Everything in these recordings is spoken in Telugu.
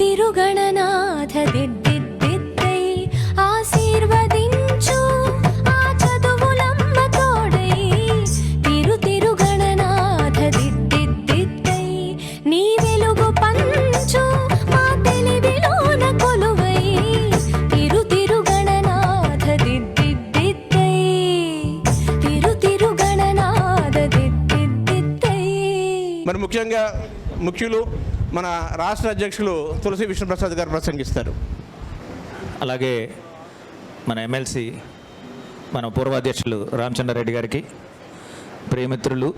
తిరుగణనాథ దిద్దిద్దిద్దై ఆశీర్వదించు ఆ చదువులమ్మ తోడై తిరుగణనాథ దిద్దిద్దిద్దై నీ వెలుగు పంచు మా తెలివిలోన కొలువై తిరుగణనాథ దిద్దిద్దిద్దై తిరుగణనాథ దిద్దిద్దిద్దై. మరి ముఖ్యంగా ముఖ్యులు మన రాష్ట్ర అధ్యక్షులు తులసి విష్ణుప్రసాద్ గారు ప్రసంగిస్తారు. అలాగే మన ఎమ్మెల్సీ మన పూర్వాధ్యక్షులు రామచంద్రారెడ్డి గారికి, ప్రియమిత్రులు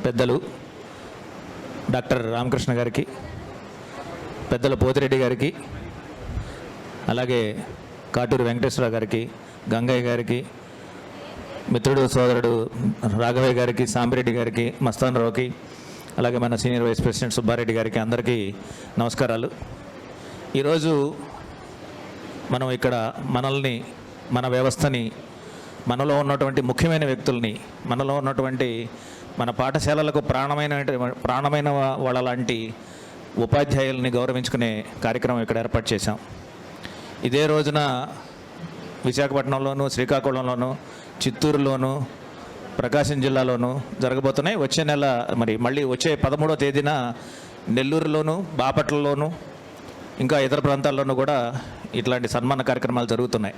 పెద్దలు డాక్టర్ రామకృష్ణ గారికి, పెద్దల పోతిరెడ్డి గారికి, అలాగే కాటూరు వెంకటేశ్వర గారికి, గంగయ్య గారికి, మిత్రుడు సోదరుడు రాఘవయ్య గారికి, సాంబిరెడ్డి గారికి, మస్తాన్ రావుకి, అలాగే మన సీనియర్ వైస్ ప్రెసిడెంట్ సుబ్బారెడ్డి గారికి అందరికీ నమస్కారాలు. ఈరోజు మనం ఇక్కడ మనల్ని, మన వ్యవస్థని, మనలో ఉన్నటువంటి ముఖ్యమైన వ్యక్తుల్ని, మనలో ఉన్నటువంటి మన పాఠశాలలకు ప్రాణమైన వాళ్ళ లాంటి ఉపాధ్యాయుల్ని గౌరవించుకునే కార్యక్రమం ఇక్కడ ఏర్పాటు చేశాం. ఇదే రోజున విశాఖపట్నంలోను, శ్రీకాకుళంలోను, చిత్తూరులోను, ప్రకాశం జిల్లాలోను జరగబోతున్నాయి. వచ్చే నెల మళ్ళీ వచ్చే 13వ తేదీన నెల్లూరులోను, బాపట్లలోను, ఇంకా ఇతర ప్రాంతాల్లోనూ కూడా ఇట్లాంటి సన్మాన కార్యక్రమాలు జరుగుతున్నాయి.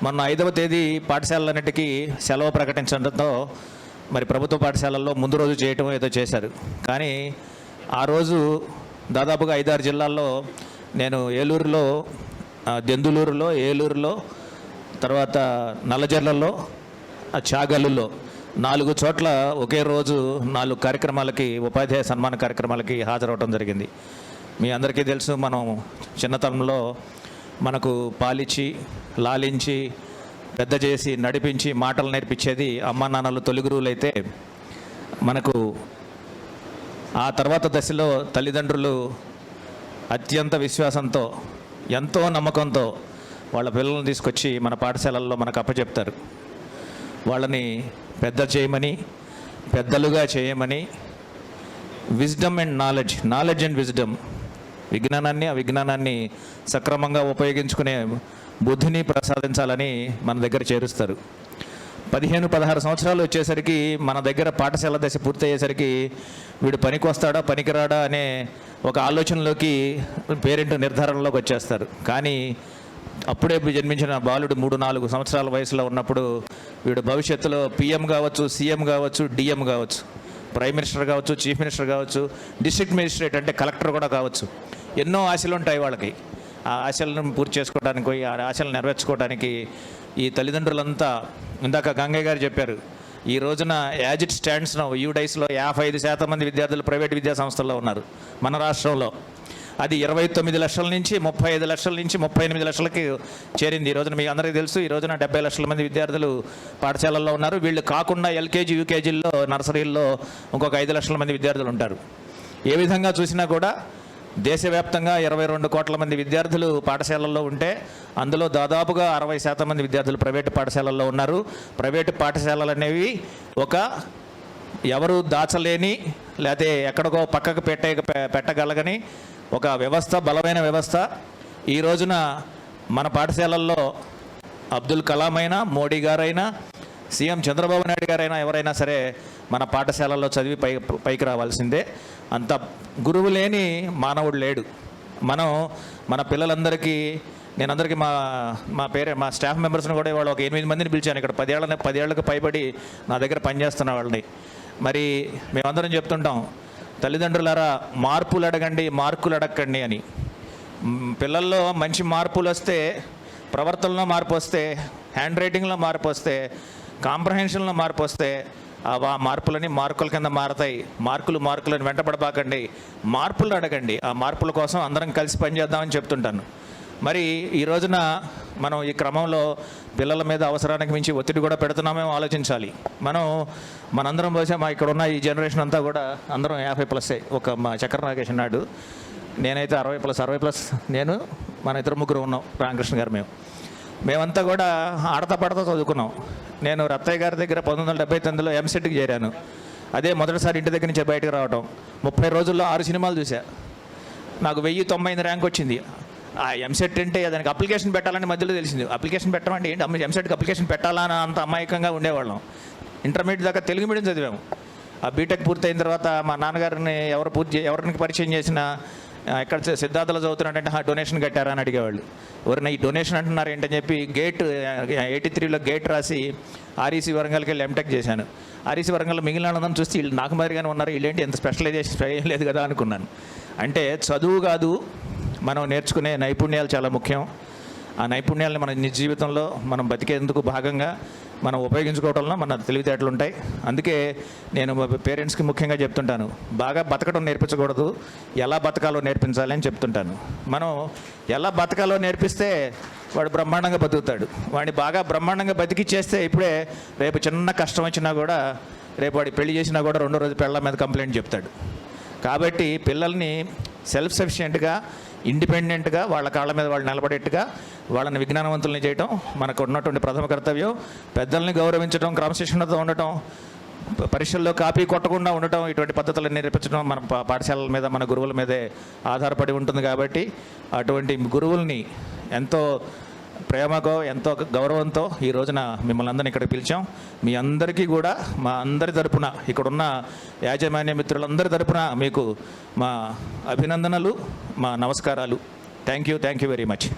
మొన్న 5వ తేదీ పాఠశాలలన్నిటికీ సెలవు ప్రకటించడంతో ప్రభుత్వ పాఠశాలల్లో ముందు రోజు చేయటం ఏదో చేశారు. కానీ ఆ రోజు దాదాపుగా 5-6 జిల్లాల్లో, నేను ఏలూరులో, దెందులూరులో, ఏలూరులో, తర్వాత నల్లజర్లలో, చాగల్లులో 4 చోట్ల ఒకే రోజు 4 కార్యక్రమాలకి, ఉపాధ్యాయ సన్మాన కార్యక్రమాలకి హాజరవడం జరిగింది. మీ అందరికీ తెలుసు, మనం చిన్నతనంలో మనకు పాలిచ్చి, లాలించి, పెద్ద చేసి, నడిపించి, మాటలు నేర్పించేది అమ్మా నాన్నలు, తొలి గురువులు అయితే, మనకు ఆ తర్వాత దశలో తల్లిదండ్రులు అత్యంత విశ్వాసంతో, ఎంతో నమ్మకంతో వాళ్ళ పిల్లలను తీసుకొచ్చి మన పాఠశాలల్లో మనకు అప్పచెప్తారు. వాళ్ళని పెద్ద చేయమని, పెద్దలుగా చేయమని, wisdom and knowledge and wisdom, విజ్ఞానాన్ని అవిజ్ఞానాన్ని సక్రమంగా ఉపయోగించుకునే బుద్ధిని ప్రసాదించాలని మన దగ్గర చేరుస్తారు. 15-16 సంవత్సరాలు వచ్చేసరికి మన దగ్గర పాఠశాల దశ పూర్తయ్యేసరికి వీడు పనికి వస్తాడా పనికిరాడా అనే ఒక ఆలోచనలోకి పేరెంట్ నిర్ధారణలోకి వచ్చేస్తారు. కానీ అప్పుడే జన్మించిన బాలుడు 3-4 సంవత్సరాల వయసులో ఉన్నప్పుడు వీడు భవిష్యత్తులో PM కావచ్చు, CM కావచ్చు, DM కావచ్చు, ప్రైమ్ మినిస్టర్ కావచ్చు, చీఫ్ మినిస్టర్ కావచ్చు, డిస్ట్రిక్ట్ మేజిస్ట్రేట్ అంటే కలెక్టర్ కూడా కావచ్చు. ఎన్నో ఆశలు ఉంటాయి వాళ్ళకి. ఆ ఆశలను పూర్తి చేసుకోవడానికి, ఆ ఆశలు నెరవేర్చుకోవడానికి ఈ తల్లిదండ్రులంతా, ఇందాక గంగయ్య గారు చెప్పారు, ఈ రోజున యాజ్ ఇట్ స్టాండ్స్ నౌ యూడైస్లో 55% మంది విద్యార్థులు ప్రైవేట్ విద్యా సంస్థల్లో ఉన్నారు మన రాష్ట్రంలో. అది 29 లక్షల నుంచి 35 లక్షల నుంచి 38 లక్షలకి చేరింది. ఈ రోజున మీకు అందరికీ తెలుసు, ఈ రోజున 70 లక్షల మంది విద్యార్థులు పాఠశాలల్లో ఉన్నారు. వీళ్ళు కాకుండా ఎల్కేజీ యూకేజీల్లో నర్సరీల్లో ఇంకొక 5 లక్షల మంది విద్యార్థులు ఉంటారు. ఏ విధంగా చూసినా కూడా దేశవ్యాప్తంగా 22 కోట్ల మంది విద్యార్థులు పాఠశాలల్లో ఉంటే అందులో దాదాపుగా 60% మంది విద్యార్థులు ప్రైవేటు పాఠశాలల్లో ఉన్నారు. ప్రైవేటు పాఠశాలలు అనేవి ఒక ఎవరు దాచలేని లేకపోతే ఎక్కడికో పక్కకు పెట్టగలగని ఒక వ్యవస్థ, బలమైన వ్యవస్థ. ఈ రోజున మన పాఠశాలల్లో అబ్దుల్ కలాం అయినా, మోడీ గారైనా, సీఎం చంద్రబాబు నాయుడు గారైనా ఎవరైనా సరే మన పాఠశాలల్లో చదివి పైకి రావాల్సిందే. అంత గురువు లేని మానవుడు లేడు. మన పిల్లలందరికీ నేను అందరికీ మా స్టాఫ్ మెంబర్స్ని కూడా ఇవాళ ఒక 8 మందిని పిలిచాను. ఇక్కడ 10 ఏళ్ళకు పైబడి నా దగ్గర పనిచేస్తున్న వాళ్ళని. మరి మేమందరం చెప్తుంటాం, తల్లిదండ్రులారా మార్పులు అడగండి, మార్కులు అడగండి అని. పిల్లల్లో మంచి మార్పులు వస్తే, ప్రవర్తనలో మార్పు వస్తే, హ్యాండ్ రైటింగ్లో మార్పు వస్తే, కాంప్రహెన్షన్లో మార్పు వస్తే ఆ మార్పులని మార్కుల కింద మారతాయి. మార్కులను వెంటపడబాకండి, మార్పులు అడగండి. ఆ మార్పుల కోసం అందరం కలిసి పనిచేద్దామని చెప్తుంటాను. మరి ఈ రోజున మనం ఈ క్రమంలో పిల్లల మీద అవసరానికి మించి ఒత్తిడి కూడా పెడుతున్నామేమో ఆలోచించాలి. మనందరం బహుశా ఇక్కడ ఉన్న ఈ జనరేషన్ అంతా కూడా అందరం 50+. ఒక మా చక్ర నాగేష్ అన్నాడు, నేనైతే 60+. నేను మన 2 ఉన్నాం, రామకృష్ణ గారు. మేమంతా కూడా ఆడతా పడతా చదువుకున్నాం. నేను రత్తయ్య గారి దగ్గర 1979లో ఎంసెట్కి చేరాను. అదే మొదటిసారి ఇంటి దగ్గర నుంచి బయటకు రావటం. 30 రోజుల్లో 6 సినిమాలు చూసా. నాకు 1098 ర్యాంక్ వచ్చింది. ఆ ఎంసెట్ అంటే దానికి అప్లికేషన్ పెట్టాలని మధ్యలో తెలిసింది. అప్లికేషన్ పెట్టమంటే ఏంటి, ఎంసెట్కి అప్లికేషన్ పెట్టాలని అంత అమాయకంగా ఉండేవాళ్ళం. ఇంటర్మీడియట్ దాకా తెలుగు మీడియం చదివాము. ఆ బీటెక్ పూర్తయిన తర్వాత మా నాన్నగారిని ఎవరికి పరిచయం చేసినా ఎక్కడ సిద్ధార్థలో చదువుతున్నాడంటే డొనేషన్ కట్టారా అని అడిగేవాళ్ళు. ఎవరైనా ఈ డొనేషన్ అంటున్నారు ఏంటని చెప్పి గేట్ 83లో గేట్ రాసి ఆర్ఈసీ వరంగల్కి వెళ్ళి ఎంటెక్ చేశాను. ఆర్ఈసీ వరంగల్లో మిగిలిన వాళ్ళందరం చూస్తే వీళ్ళు నాకు మాదిరిగానే ఉన్నారు, వీళ్ళేంటి ఎంత స్పెషలైజేషన్ లేదు కదా అనుకున్నాను. అంటే చదువు కాదు, మనం నేర్చుకునే నైపుణ్యాలు చాలా ముఖ్యం. ఆ నైపుణ్యాలని మన నిజ జీవితంలో మనం బతికేందుకు భాగంగా మనం ఉపయోగించుకోవడంలో మన తెలివితేటలు ఉంటాయి. అందుకే నేను పేరెంట్స్కి ముఖ్యంగా చెప్తుంటాను, బాగా బతకడం నేర్పించకూడదు, ఎలా బతకాలో నేర్పించాలి అని చెప్తుంటాను. మనం ఎలా బతకాలో నేర్పిస్తే వాడు బ్రహ్మాండంగా బతుకుతాడు. వాడిని బాగా బ్రహ్మాండంగా బతికిచ్చేస్తే ఇప్పుడే రేపు చిన్న కష్టం వచ్చినా కూడా, రేపు వాడి పెళ్లి చేసినా కూడా 2వ రోజు పెళ్ళ మీద కంప్లైంట్ చెప్తాడు. కాబట్టి పిల్లల్ని సెల్ఫ్ సఫిషియెంట్గా, ఇండిపెండెంట్గా, వాళ్ళ కాళ్ళ మీద వాళ్ళు నిలబడేట్టుగా వాళ్ళని విజ్ఞానవంతుల్ని చేయటం మనకు ఉన్నటువంటి ప్రథమ కర్తవ్యం. పెద్దల్ని గౌరవించడం, క్రమశిక్షణతో ఉండటం, పరీక్షల్లో కాపీ కొట్టకుండా ఉండటం, ఇటువంటి పద్ధతులను నేర్పించడం మన పాఠశాలల మీద, మన గురువుల మీదే ఆధారపడి ఉంటుంది. కాబట్టి అటువంటి గురువుల్ని ఎంతో ప్రేమతో, ఎంతో గౌరవంతో ఈ రోజున మిమ్మల్ని అందరినీ ఇక్కడికి పిలిచాం. మీ అందరికీ కూడా మా అందరి తరపున, ఇక్కడున్న యాజమాన్య మిత్రులందరి తరపున మీకు మా అభినందనలు, మా నమస్కారాలు. Thank you very much.